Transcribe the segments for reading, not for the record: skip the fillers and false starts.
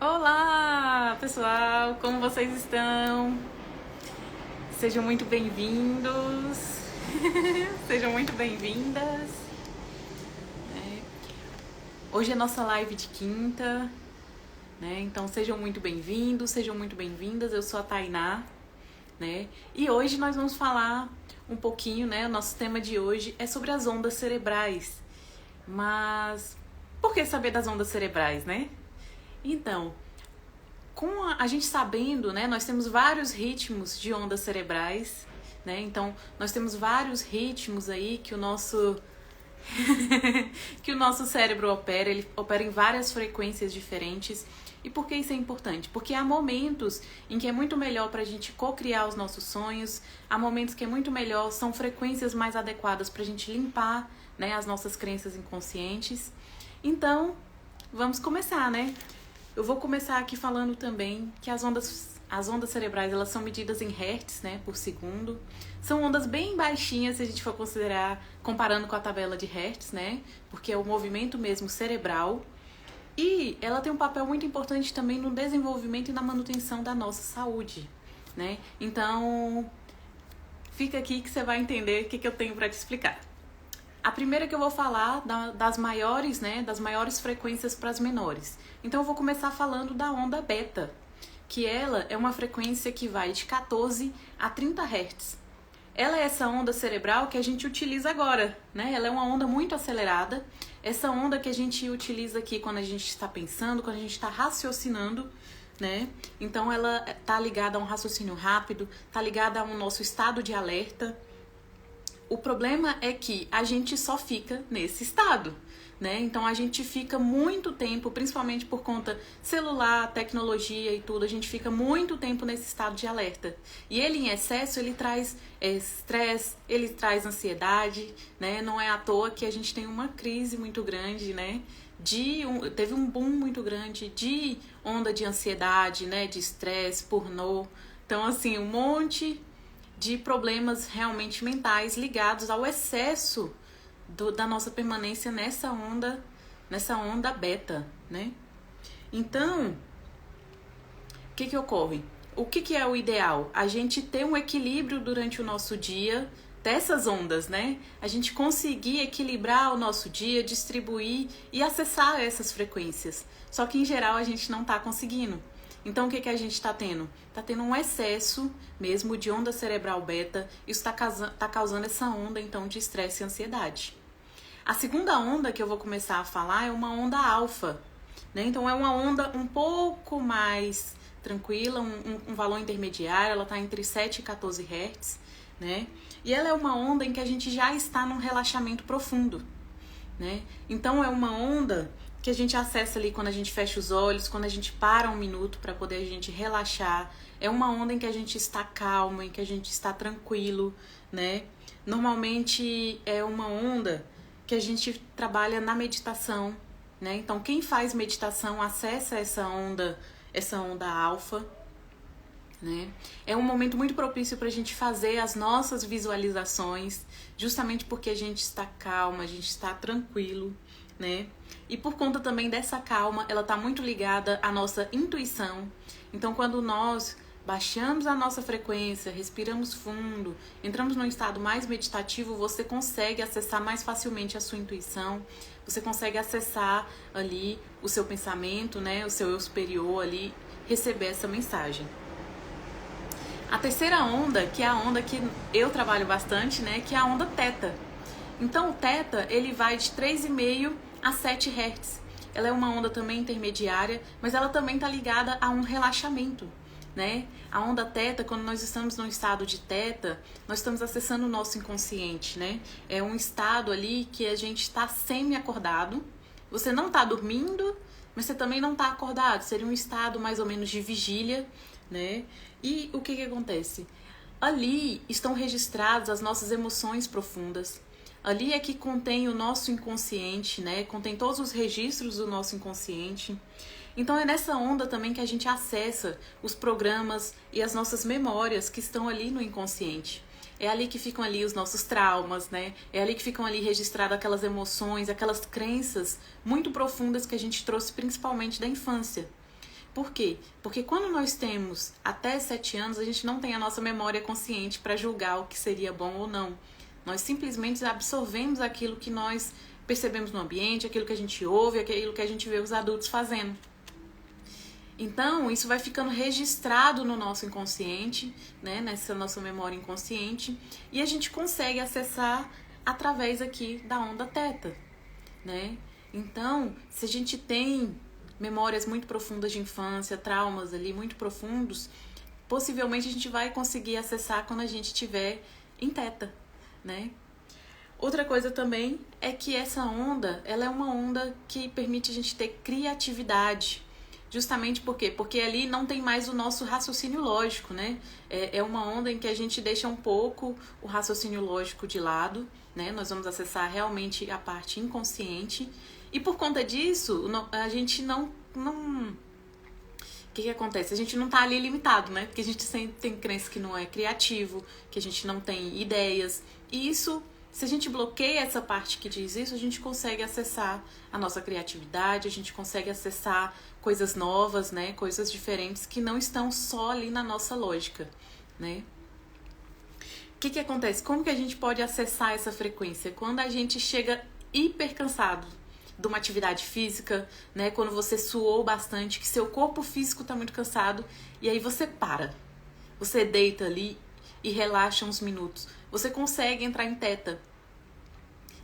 Olá, pessoal! Como vocês estão? Sejam muito bem-vindos, sejam muito bem-vindas. Hoje é nossa live de quinta, né? Então sejam muito bem-vindos, sejam muito bem-vindas. Eu sou a Tainá, né? E hoje nós vamos falar um pouquinho, né? O nosso tema de hoje é sobre as ondas cerebrais. Mas por que saber das ondas cerebrais, né? Então, com a gente sabendo, né, nós temos vários ritmos de ondas cerebrais, né? Então, nós temos vários ritmos aí que o nosso que o nosso cérebro opera, ele opera em várias frequências diferentes. E por que isso é importante? Porque há momentos em que é muito melhor para a gente co-criar os nossos sonhos, há momentos que é muito melhor, são frequências mais adequadas para a gente limpar, né, as nossas crenças inconscientes. Então, vamos começar, né? Eu vou começar aqui falando também que as ondas cerebrais, elas são medidas em hertz, né, por segundo. São ondas bem baixinhas, se a gente for considerar, comparando com a tabela de hertz, né, porque é o movimento mesmo cerebral. E ela tem um papel muito importante também no desenvolvimento e na manutenção da nossa saúde, né. Então, fica aqui que você vai entender o que eu tenho para te explicar. A primeira que eu vou falar das maiores, né, das maiores frequências para as menores. Então eu vou começar falando da onda beta, que ela é uma frequência que vai de 14 a 30 Hz. Ela é essa onda cerebral que a gente utiliza agora, né? Ela é uma onda muito acelerada. Essa onda que a gente utiliza aqui quando a gente está pensando, quando a gente está raciocinando, né? Então ela está ligada a um raciocínio rápido, está ligada a um nosso estado de alerta. O problema é que a gente só fica nesse estado, né? Então a gente fica muito tempo, principalmente por conta celular, tecnologia e tudo, a gente fica muito tempo nesse estado de alerta. E ele em excesso, ele traz estresse, ele traz ansiedade, né? Não é à toa que a gente tem uma crise muito grande, né? Teve um boom muito grande de onda de ansiedade, né? De estresse, pornô. Então, assim, um monte de problemas realmente mentais ligados ao excesso da nossa permanência nessa onda beta, né? Então, o que ocorre? O que é o ideal? A gente ter um equilíbrio durante o nosso dia dessas ondas, né? A gente conseguir equilibrar o nosso dia, distribuir e acessar essas frequências. Só que em geral a gente não está conseguindo. Então, o que a gente está tendo? Está tendo um excesso mesmo de onda cerebral beta. Isso está causando essa onda, então, de estresse e ansiedade. A segunda onda que eu vou começar a falar é uma onda alfa, né? Então, é uma onda um pouco mais tranquila, um valor intermediário. Ela está entre 7 e 14 Hz, né? E ela é uma onda em que a gente já está num relaxamento profundo, né? Então, é uma onda que a gente acessa ali quando a gente fecha os olhos, quando a gente para um minuto para poder a gente relaxar. É uma onda em que a gente está calmo, em que a gente está tranquilo, né? Normalmente é uma onda que a gente trabalha na meditação, né? Então quem faz meditação acessa essa onda alfa, né? É um momento muito propício para a gente fazer as nossas visualizações, justamente porque a gente está calma, a gente está tranquilo, né? E por conta também dessa calma, ela está muito ligada à nossa intuição. Então, quando nós baixamos a nossa frequência, respiramos fundo, entramos num estado mais meditativo, você consegue acessar mais facilmente a sua intuição, você consegue acessar ali o seu pensamento, né? O seu eu superior ali, receber essa mensagem. A terceira onda, que é a onda que eu trabalho bastante, né? Que é a onda teta. Então, o teta, ele vai de 3,5 a 7 Hz. Ela é uma onda também intermediária, mas ela também está ligada a um relaxamento, né? A onda teta, quando nós estamos num estado de teta, nós estamos acessando o nosso inconsciente, né? É um estado ali que a gente está semi-acordado. Você não está dormindo, mas você também não está acordado. Seria um estado mais ou menos de vigília, né? E o que acontece? Ali estão registradas as nossas emoções profundas. Ali é que contém o nosso inconsciente, né? Contém todos os registros do nosso inconsciente. Então é nessa onda também que a gente acessa os programas e as nossas memórias que estão ali no inconsciente. É ali que ficam ali os nossos traumas, né? É ali que ficam ali registradas aquelas emoções, aquelas crenças muito profundas que a gente trouxe principalmente da infância. Por quê? Porque quando nós temos até 7 anos, a gente não tem a nossa memória consciente para julgar o que seria bom ou não. Nós simplesmente absorvemos aquilo que nós percebemos no ambiente, aquilo que a gente ouve, aquilo que a gente vê os adultos fazendo. Então, isso vai ficando registrado no nosso inconsciente, né, nessa nossa memória inconsciente, e a gente consegue acessar através aqui da onda teta, né? Então, se a gente tem memórias muito profundas de infância, traumas ali muito profundos, possivelmente a gente vai conseguir acessar quando a gente estiver em teta, né? Outra coisa também é que essa onda, ela é uma onda que permite a gente ter criatividade. Justamente por quê? Porque ali não tem mais o nosso raciocínio lógico, né? É uma onda em que a gente deixa um pouco o raciocínio lógico de lado, né? Nós vamos acessar realmente a parte inconsciente. E por conta disso, a gente não... O que acontece? A gente não tá ali limitado, né? Porque a gente sempre tem crença que não é criativo, que a gente não tem ideias. E isso... Se a gente bloqueia essa parte que diz isso, a gente consegue acessar a nossa criatividade, a gente consegue acessar coisas novas, né? Coisas diferentes que não estão só ali na nossa lógica, né? O que acontece? Como que a gente pode acessar essa frequência? Quando a gente chega hiper cansado de uma atividade física, né? Quando você suou bastante, que seu corpo físico está muito cansado, e aí você para. Você deita ali e relaxa uns minutos. Você consegue entrar em teta,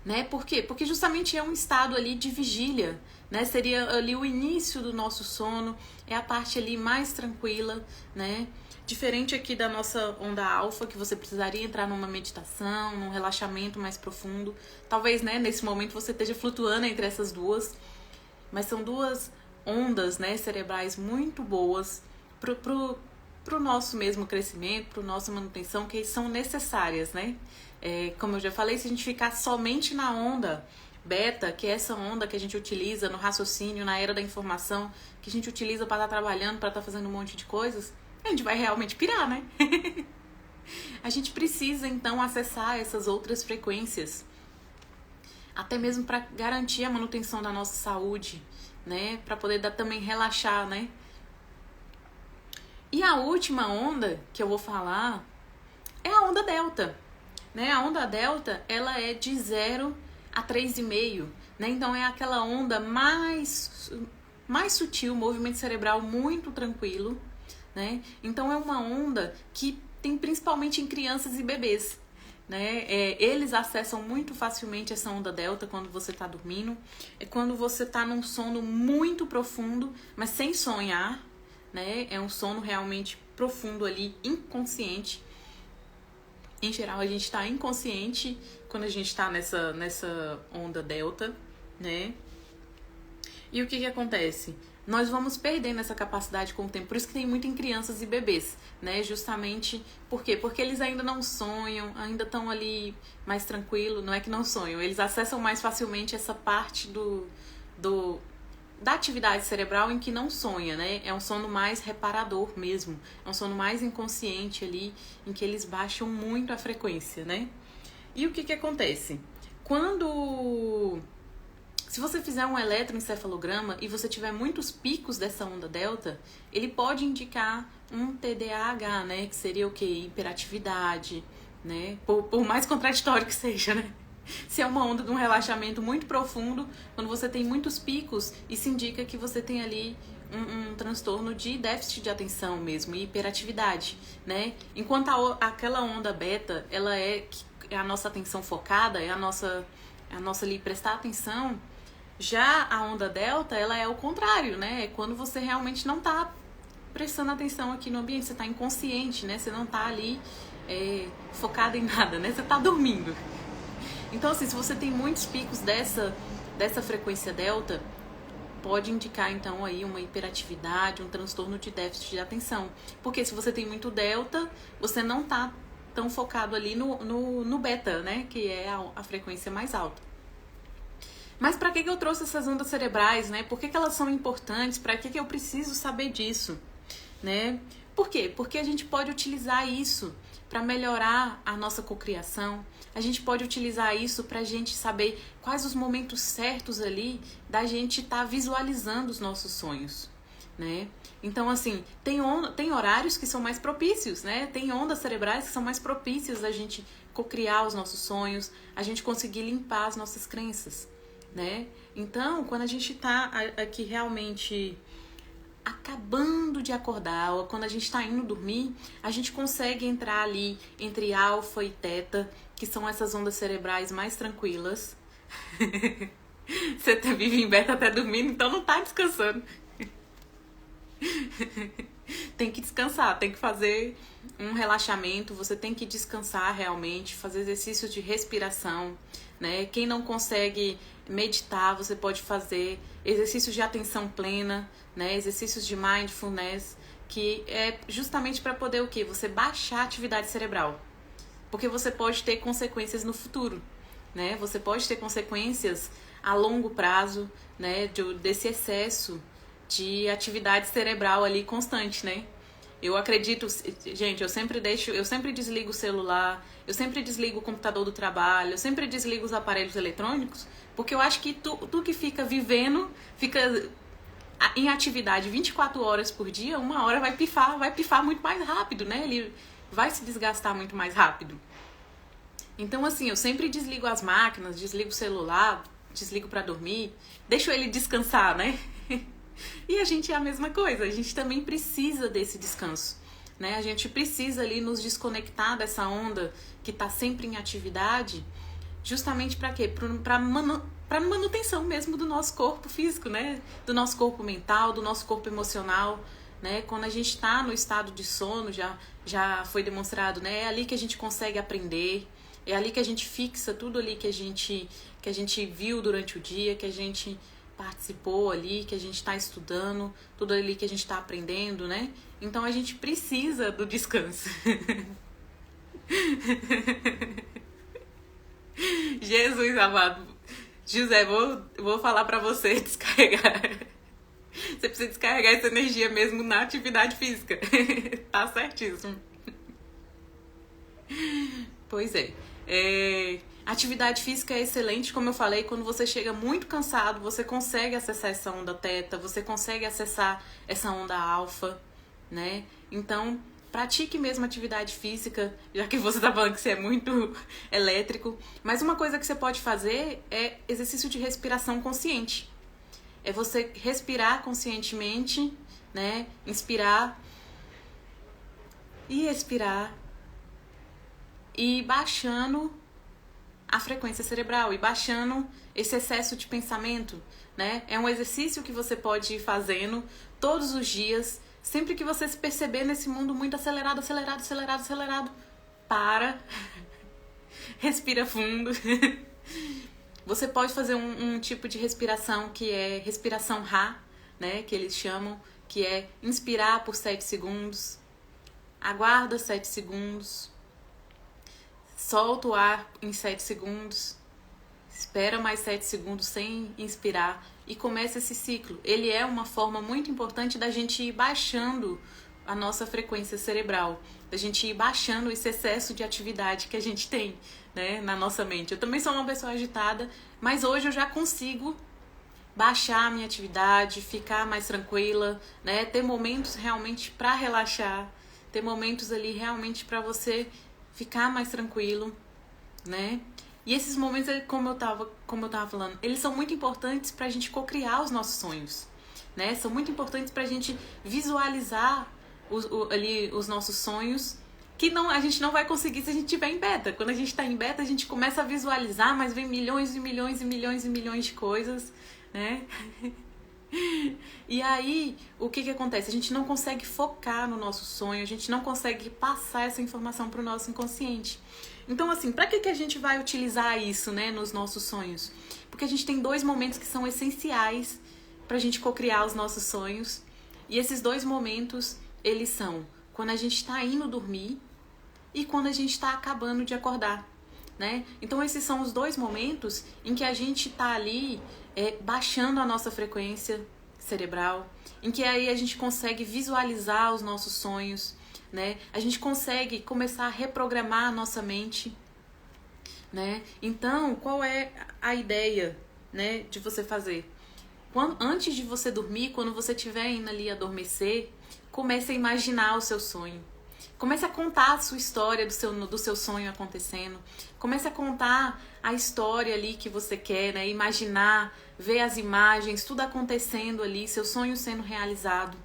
né? Por quê? Porque justamente é um estado ali de vigília, né? Seria ali o início do nosso sono, é a parte ali mais tranquila, né? Diferente aqui da nossa onda alfa, que você precisaria entrar numa meditação, num relaxamento mais profundo. Talvez, né, nesse momento você esteja flutuando entre essas duas, mas são duas ondas, né, cerebrais muito boas pro nosso mesmo crescimento, pro nossa manutenção, que são necessárias, né? Como eu já falei, se a gente ficar somente na onda beta, que é essa onda que a gente utiliza no raciocínio, na era da informação, que a gente utiliza para estar trabalhando, para estar fazendo um monte de coisas, a gente vai realmente pirar, né? A gente precisa, então, acessar essas outras frequências, até mesmo para garantir a manutenção da nossa saúde, né? Para poder também relaxar, né? E a última onda que eu vou falar é a onda delta, né? A onda delta, ela é de 0 a 3,5, né? Então é aquela onda mais sutil, movimento cerebral muito tranquilo, né? Então é uma onda que tem principalmente em crianças e bebês, né? Eles acessam muito facilmente essa onda delta quando você está dormindo. É quando você está num sono muito profundo, mas sem sonhar, né? É um sono realmente profundo ali, inconsciente. Em geral, a gente está inconsciente quando a gente está nessa onda delta, né? E o que acontece? Nós vamos perdendo essa capacidade com o tempo. Por isso que tem muito em crianças e bebês, né? Justamente por quê? Porque eles ainda não sonham, ainda estão ali mais tranquilo. Não é que não sonham, eles acessam mais facilmente essa parte da atividade cerebral em que não sonha, né? É um sono mais reparador mesmo. É um sono mais inconsciente ali, em que eles baixam muito a frequência, né? E o que acontece? Se você fizer um eletroencefalograma e você tiver muitos picos dessa onda delta, ele pode indicar um TDAH, né? Que seria o quê? Hiperatividade, né? Por mais contraditório que seja, né? Se é uma onda de um relaxamento muito profundo, quando você tem muitos picos, isso indica que você tem ali um transtorno de déficit de atenção mesmo, e hiperatividade, né? Enquanto aquela onda beta, ela é a nossa atenção focada, é a nossa ali prestar atenção. Já a onda delta, ela é o contrário, né? É quando você realmente não tá prestando atenção aqui no ambiente, você tá inconsciente, né? Você não tá ali focado em nada, né? Você tá dormindo. Então, assim, se você tem muitos picos dessa frequência delta, pode indicar, então, aí uma hiperatividade, um transtorno de déficit de atenção. Porque se você tem muito delta, você não tá tão focado ali no beta, né? Que é a frequência mais alta. Mas para que eu trouxe essas ondas cerebrais, né? Por que elas são importantes? Para que eu preciso saber disso, né? Por quê? Porque a gente pode utilizar isso para melhorar a nossa cocriação. A gente pode utilizar isso para a gente saber quais os momentos certos ali da gente estar visualizando os nossos sonhos, né? Então, assim, tem horários que são mais propícios, né? Tem ondas cerebrais que são mais propícias da gente cocriar os nossos sonhos, a gente conseguir limpar as nossas crenças, né? Então, quando a gente tá aqui realmente acabando de acordar, ou quando a gente tá indo dormir, a gente consegue entrar ali entre alfa e teta, que são essas ondas cerebrais mais tranquilas. Você vive em beta até dormindo, então não tá descansando. Tem que descansar, tem que fazer um relaxamento, você tem que descansar realmente, fazer exercícios de respiração, né? Quem não consegue meditar, você pode fazer exercícios de atenção plena, né? Exercícios de mindfulness, que é justamente para poder o quê? Você baixar a atividade cerebral. Porque você pode ter consequências no futuro, né? Você pode ter consequências a longo prazo, né? Desse excesso de atividade cerebral ali constante, né? Eu acredito, gente, eu sempre desligo o celular, eu sempre desligo o computador do trabalho, eu sempre desligo os aparelhos eletrônicos, porque eu acho que tu que fica vivendo, fica em atividade 24 horas por dia, uma hora vai pifar muito mais rápido, né? Ele vai se desgastar muito mais rápido. Então, assim, eu sempre desligo as máquinas, desligo o celular, desligo pra dormir, deixo ele descansar, né? E a gente é a mesma coisa, a gente também precisa desse descanso, né? A gente precisa ali nos desconectar dessa onda que tá sempre em atividade, justamente para quê? Para manutenção mesmo do nosso corpo físico, né? Do nosso corpo mental, do nosso corpo emocional, né? Quando a gente tá no estado de sono, já foi demonstrado, né? É ali que a gente consegue aprender, é ali que a gente fixa tudo ali que a gente viu durante o dia, que a gente participou ali, que a gente está estudando, tudo ali que a gente está aprendendo, né? Então a gente precisa do descanso. Jesus amado. José, vou falar pra você descarregar. Você precisa descarregar essa energia mesmo na atividade física. Tá certíssimo. Pois é. Atividade física é excelente, como eu falei, quando você chega muito cansado, você consegue acessar essa onda teta, você consegue acessar essa onda alfa, né? Então, pratique mesmo atividade física, já que você tá falando que você é muito elétrico. Mas uma coisa que você pode fazer é exercício de respiração consciente. É você respirar conscientemente, né? Inspirar e expirar e baixando a frequência cerebral e baixando esse excesso de pensamento, né? É um exercício que você pode ir fazendo todos os dias, sempre que você se perceber nesse mundo muito acelerado, para, respira fundo. Você pode fazer um tipo de respiração que é respiração Ra, né? Que eles chamam, que é inspirar por 7 segundos, aguarda 7 segundos, solta o ar em 7 segundos, espera mais 7 segundos sem inspirar e começa esse ciclo. Ele é uma forma muito importante da gente ir baixando a nossa frequência cerebral, da gente ir baixando esse excesso de atividade que a gente tem, né, na nossa mente. Eu também sou uma pessoa agitada, mas hoje eu já consigo baixar a minha atividade, ficar mais tranquila, né, ter momentos realmente para relaxar, ter momentos ali realmente para você ficar mais tranquilo, né? E esses momentos, como eu tava falando, eles são muito importantes pra gente cocriar os nossos sonhos, né? São muito importantes pra gente visualizar ali os nossos sonhos, que a gente não vai conseguir se a gente estiver em beta. Quando a gente tá em beta, a gente começa a visualizar, mas vem milhões e milhões e milhões e milhões de coisas, né? E aí, o que acontece? A gente não consegue focar no nosso sonho, a gente não consegue passar essa informação para o nosso inconsciente. Então, assim, para que a gente vai utilizar isso, né, nos nossos sonhos? Porque a gente tem 2 momentos que são essenciais para a gente cocriar os nossos sonhos. E esses 2 momentos, eles são quando a gente está indo dormir e quando a gente está acabando de acordar, né? Então, esses são os 2 momentos em que a gente está ali baixando a nossa frequência cerebral, em que aí a gente consegue visualizar os nossos sonhos, né? A gente consegue começar a reprogramar a nossa mente, né? Então, qual é a ideia, né, de você fazer? Antes de você dormir, quando você estiver indo ali adormecer, comece a imaginar o seu sonho. Comece a contar a sua história do seu sonho acontecendo. Comece a contar a história ali que você quer, né? Imaginar, ver as imagens, tudo acontecendo ali, seu sonho sendo realizado.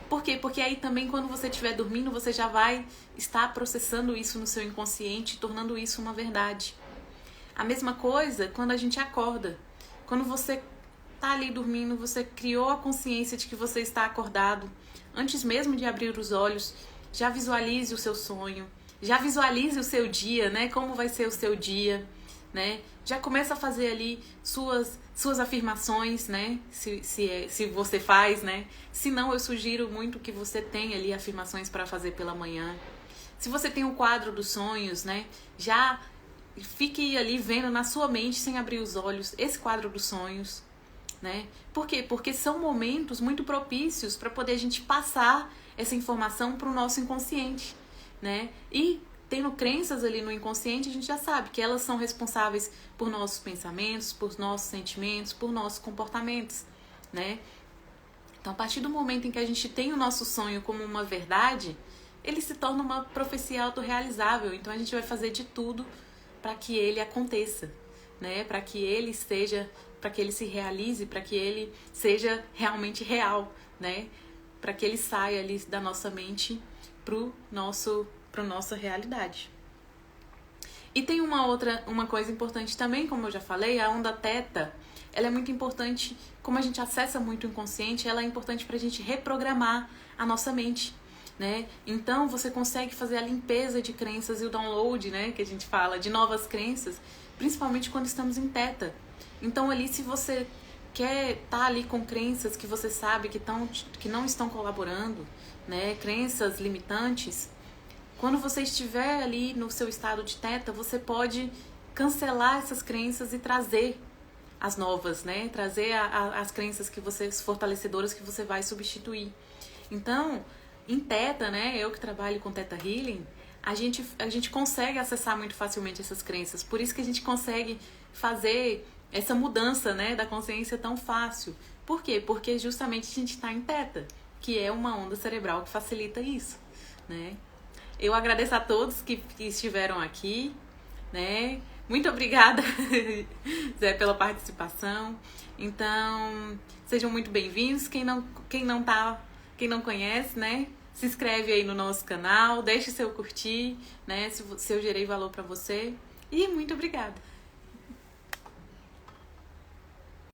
Por quê? Porque aí também quando você estiver dormindo, você já vai estar processando isso no seu inconsciente, tornando isso uma verdade. A mesma coisa quando a gente acorda. Quando você tá ali dormindo, você criou a consciência de que você está acordado. Antes mesmo de abrir os olhos, já visualize o seu sonho, já visualize o seu dia, né? Como vai ser o seu dia, né? Já começa a fazer ali suas afirmações, né? Se você faz, né? Se não, eu sugiro muito que você tenha ali afirmações para fazer pela manhã. Se você tem um quadro dos sonhos, né? Já fique ali vendo na sua mente, sem abrir os olhos, esse quadro dos sonhos, né? Por quê? Porque são momentos muito propícios para poder a gente passar essa informação para o nosso inconsciente, né? E tendo crenças ali no inconsciente, a gente já sabe que elas são responsáveis por nossos pensamentos, por nossos sentimentos, por nossos comportamentos, né? Então, a partir do momento em que a gente tem o nosso sonho como uma verdade, ele se torna uma profecia autorrealizável. Então, a gente vai fazer de tudo para que ele aconteça, né? Para que ele seja, para que ele se realize, para que ele seja realmente real, né? Para que ele saia ali da nossa mente para nossa realidade. E tem uma coisa importante também, como eu já falei, a onda teta, ela é muito importante, como a gente acessa muito o inconsciente, ela é importante para a gente reprogramar a nossa mente, né? Então você consegue fazer a limpeza de crenças e o download, né, que a gente fala, de novas crenças, principalmente quando estamos em teta. Então ali, se você quer estar ali com crenças que você sabe que não estão colaborando, né, crenças limitantes, quando você estiver ali no seu estado de teta, você pode cancelar essas crenças e trazer as novas, né? Trazer as crenças fortalecedoras que você vai substituir. Então, em teta, né? Eu que trabalho com Theta Healing, a gente consegue acessar muito facilmente essas crenças. Por isso que a gente consegue fazer essa mudança, né, da consciência tão fácil. Por quê? Porque justamente a gente está em teta, que é uma onda cerebral que facilita isso, né? Eu agradeço a todos que estiveram aqui, né? Muito obrigada, Zé, pela participação. Então, sejam muito bem-vindos. Quem não conhece, né? Se inscreve aí no nosso canal, deixe seu curtir, né? Se eu gerei valor para você. E muito obrigada.